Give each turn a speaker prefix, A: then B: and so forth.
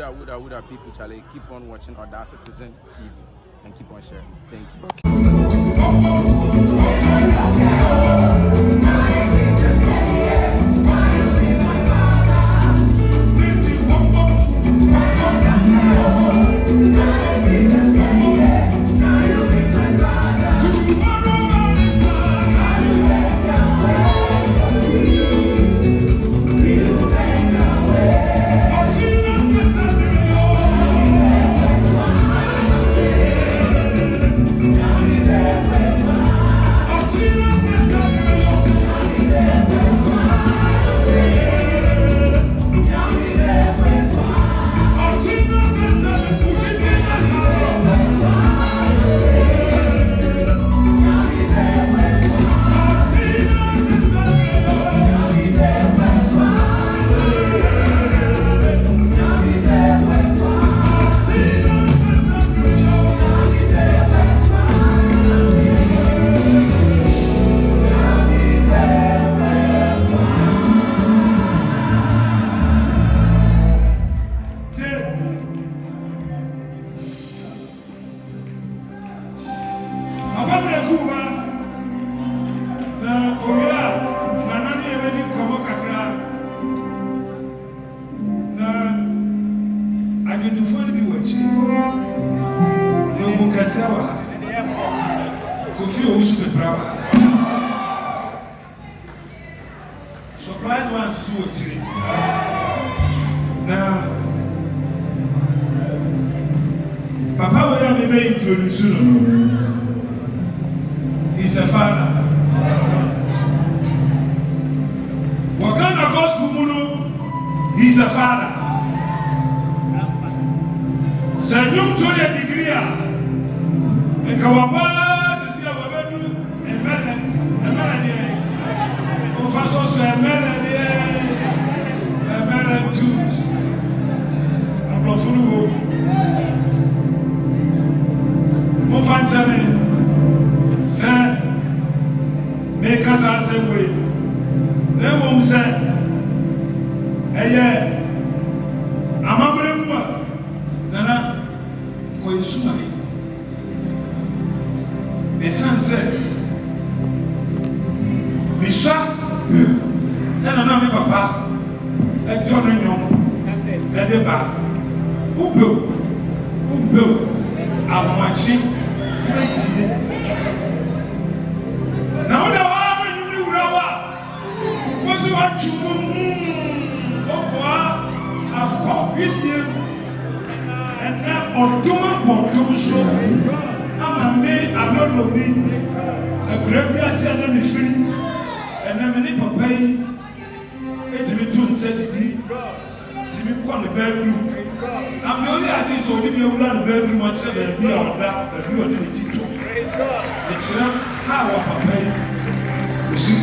A: Woulda people, Charlie, keep on watching Oda Citizen TV and keep on sharing. Thank you.
B: He's a father. Wakanda gospel munu, he's a father. Sanyum to the degree, and Kawaba, Sia Wabedu, and Melanie, Ofasos, and Melanie, Jews. I'm not full. Mofanchame, sir, make us as a way. They won't say, hey, I'm a bremwa, Nana, Koisumari. The son said, Bisha, and another papa, and Tony Young, and the bar, who built, I'm watching. Now the one you know was what you I'm with you, and now on do so. I'm a man, I'm not no meat, a graveyard said let me free, and I'm an pay. It's me to set it to me on the bedroom. I'm the only artist who live in the bedroom much better than me on that, but you are the teacher. It's not how I pay. You see,